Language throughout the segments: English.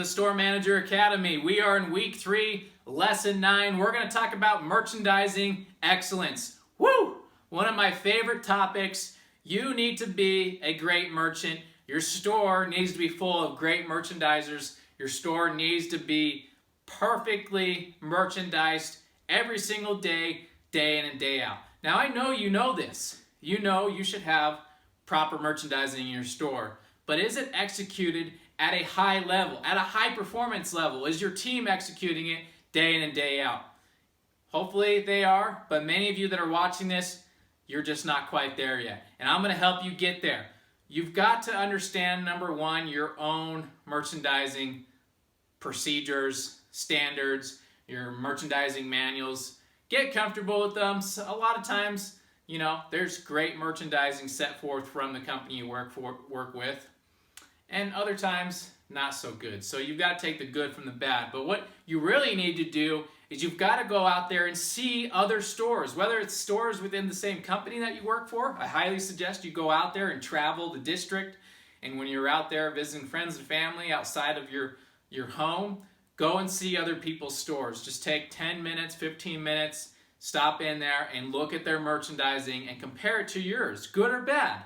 Store Manager Academy. We are in week 3, lesson 9. We're going to talk about merchandising excellence. Woo! One of my favorite topics. You need to be a great merchant. Your store needs to be full of great merchandisers. Your store needs to be perfectly merchandised every single day, day in and day out. Now I know you know this. You know you should have proper merchandising in your store. But is it executed at a high level, at a high performance level? Is your team executing it day in and day out? Hopefully they are, but many of you that are watching this, you're just not quite there yet. And I'm going to help you get there. You've got to understand, number one, your own merchandising procedures, standards, your merchandising manuals. Get comfortable with them. So a lot of times, there's great merchandising set forth from the company you work with. And other times, not so good. So you've got to take the good from the bad. But what you really need to do is you've got to go out there and see other stores, whether it's stores within the same company that you work for. I highly suggest you go out there and travel the district. And when you're out there visiting friends and family outside of your home, go and see other people's stores. Just take 10 minutes, 15 minutes, stop in there and look at their merchandising and compare it to yours, good or bad.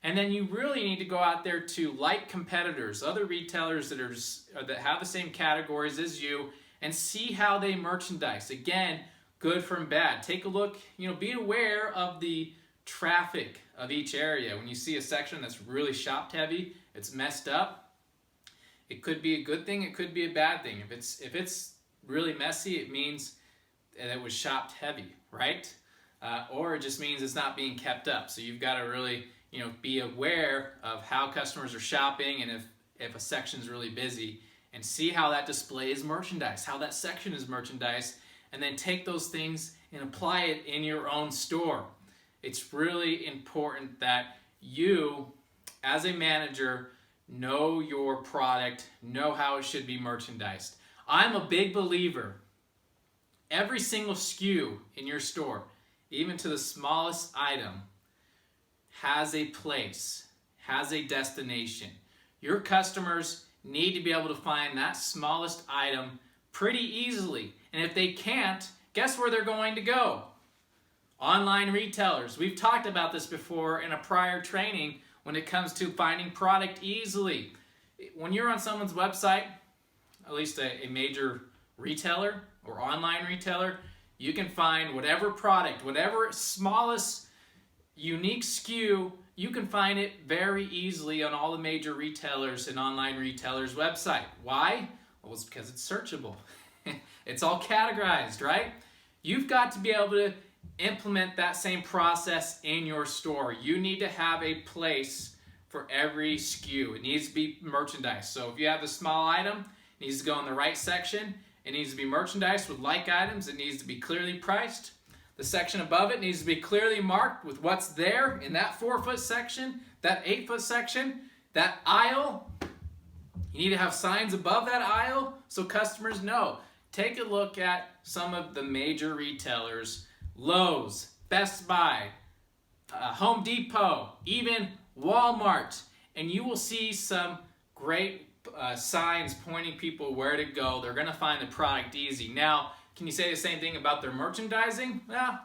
And then you really need to go out there to like competitors, other retailers that have the same categories as you, and see how they merchandise. Again, good from bad. Take a look, be aware of the traffic of each area. When you see a section that's really shopped heavy, it's messed up, it could be a good thing, it could be a bad thing. If it's really messy, it means that it was shopped heavy, right? Or it just means it's not being kept up. So you've got to really be aware of how customers are shopping, and if a section's really busy, and see how that display is merchandised, how that section is merchandised, and then take those things and apply it in your own store. It's really important that you, as a manager, know your product, know how it should be merchandised. I'm a big believer. Every single SKU in your store, even to the smallest item, has a place, has a destination. Your customers need to be able to find that smallest item pretty easily. And if they can't, guess where they're going to go? Online retailers. We've talked about this before in a prior training when it comes to finding product easily. When you're on someone's website, at least a major retailer or online retailer, you can find whatever product, whatever smallest unique SKU, you can find it very easily on all the major retailers and online retailers' website. Why? Well, it's because it's searchable. It's all categorized, right? You've got to be able to implement that same process in your store. You need to have a place for every SKU. It needs to be merchandised. So if you have a small item, it needs to go in the right section. It needs to be merchandised with like items. It needs to be clearly priced. The section above it needs to be clearly marked with what's there in that 4-foot section, that 8-foot section, that aisle. You need to have signs above that aisle so customers know. Take a look at some of the major retailers, Lowe's, Best Buy, Home Depot, even Walmart, and you will see some great signs pointing people where to go. They're going to find the product easy. Now, can you say the same thing about their merchandising? Well,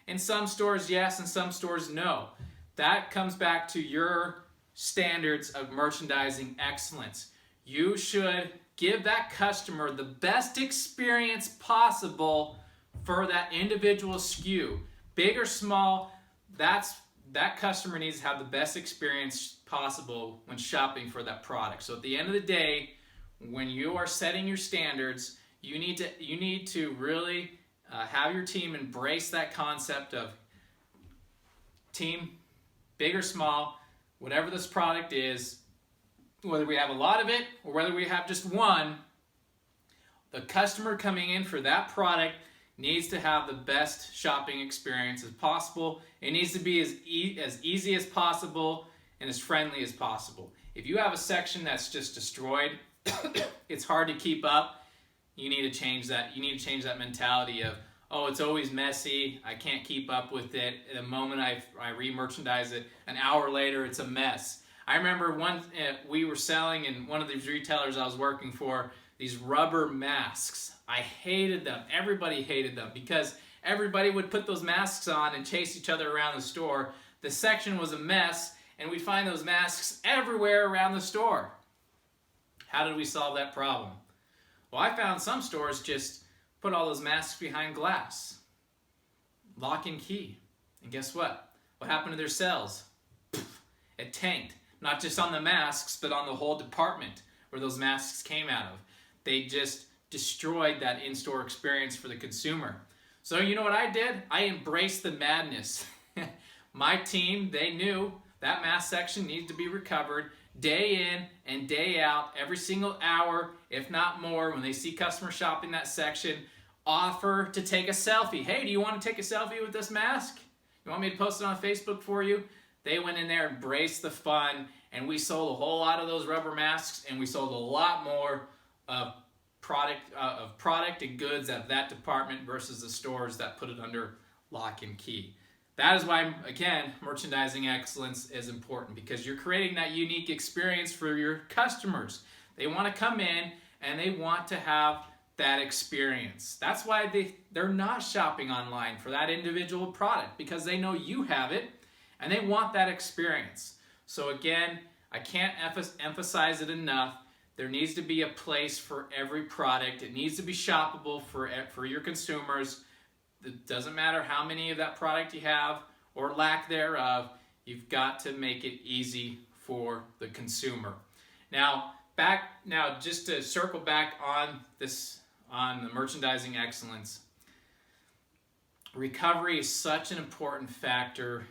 in some stores, yes. In some stores, no. That comes back to your standards of merchandising excellence. You should give that customer the best experience possible for that individual SKU. Big or small, that customer needs to have the best experience possible when shopping for that product. So at the end of the day, when you are setting your standards, you need to really have your team embrace that concept of team, big or small, whatever this product is, whether we have a lot of it or whether we have just one, the customer coming in for that product needs to have the best shopping experience as possible. It needs to be as easy as possible and as friendly as possible. If you have a section that's just destroyed, it's hard to keep up. You need to change that. You need to change that mentality of, oh, it's always messy, I can't keep up with it. The moment I re-merchandise it, an hour later, it's a mess. I remember we were selling in one of these retailers I was working for these rubber masks. I hated them. Everybody hated them because everybody would put those masks on and chase each other around the store. The section was a mess, and we'd find those masks everywhere around the store. How did we solve that problem? Well, I found some stores just put all those masks behind glass. Lock and key. And guess what? What happened to their sales? It tanked. Not just on the masks, but on the whole department where those masks came out of. They just destroyed that in-store experience for the consumer. So you know what I did? I embraced the madness. My team, they knew that mask section needed to be recovered day in and day out, every single hour, if not more. When they see customers shopping that section, offer to take a selfie. Hey, do you want to take a selfie with this mask? You want me to post it on Facebook for you? They went in there, embraced the fun, and we sold a whole lot of those rubber masks, and we sold a lot more of product and goods at that department versus the stores that put it under lock and key. That is why, again, merchandising excellence is important, because you're creating that unique experience for your customers. They want to come in and they want to have that experience. That's why they're not shopping online for that individual product, because they know you have it and they want that experience. So again, I can't emphasize it enough. There needs to be a place for every product. It needs to be shoppable for your consumers. It doesn't matter how many of that product you have or lack thereof. You've got to make it easy for the consumer. Now just to circle back on the merchandising excellence. Recovery is such an important factor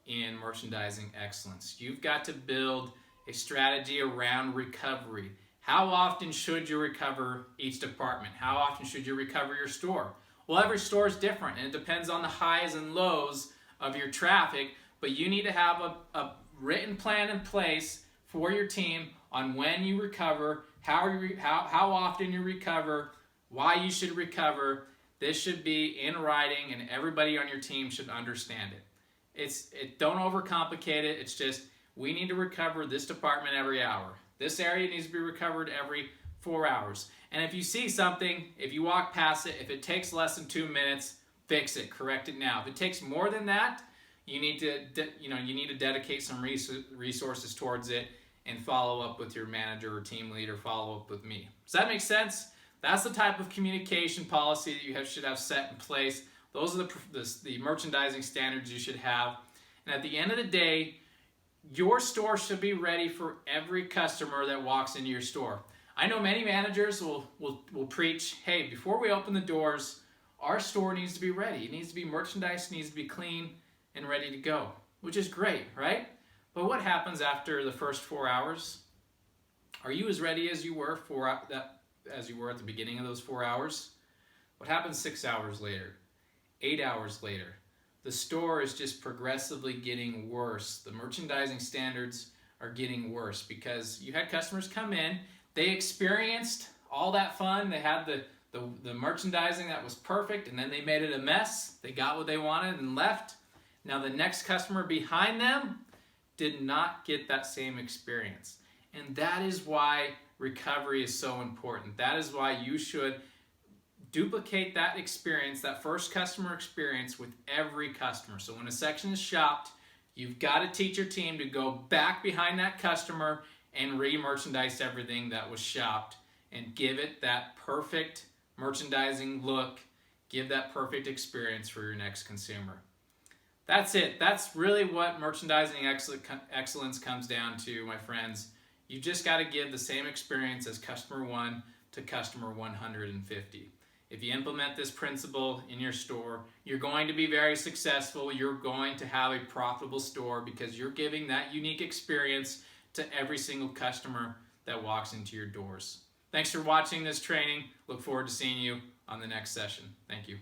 in merchandising excellence. You've got to build a strategy around recovery. How often should you recover each department? How often should you recover your store? Well, every store is different, and it depends on the highs and lows of your traffic, but you need to have a written plan in place for your team on when you recover, how often you recover, why you should recover. This should be in writing, and everybody on your team should understand it. Don't overcomplicate it. It's just, we need to recover this department every hour. This area needs to be recovered every 4 hours. And if you see something, if you walk past it, if it takes less than 2 minutes, fix it, correct it now. If it takes more than that, you need to dedicate some resources towards it and follow up with your manager or team leader, follow up with me. Does that make sense? That's the type of communication policy that you should have set in place. Those are the merchandising standards you should have. And at the end of the day, your store should be ready for every customer that walks into your store. I know many managers will preach, hey, before we open the doors, our store needs to be ready. It needs to be merchandised, it needs to be clean and ready to go, which is great, right? But what happens after the first 4 hours? Are you as ready as you were at the beginning of those 4 hours? What happens 6 hours later? 8 hours later? The store is just progressively getting worse. The merchandising standards are getting worse because you had customers come in, they experienced all that fun, they had the merchandising that was perfect, and then they made it a mess. They got what they wanted and left. Now the next customer behind them did not get that same experience. And that is why recovery is so important. That is why you should duplicate that experience, that first customer experience, with every customer. So when a section is shopped, you've got to teach your team to go back behind that customer and re-merchandise everything that was shopped and give it that perfect merchandising look, give that perfect experience for your next consumer. That's it. That's really what merchandising excellence comes down to, my friends. You just got to give the same experience as customer 1 to customer 150. If you implement this principle in your store, you're going to be very successful. You're going to have a profitable store because you're giving that unique experience to every single customer that walks into your doors. Thanks for watching this training. Look forward to seeing you on the next session. Thank you.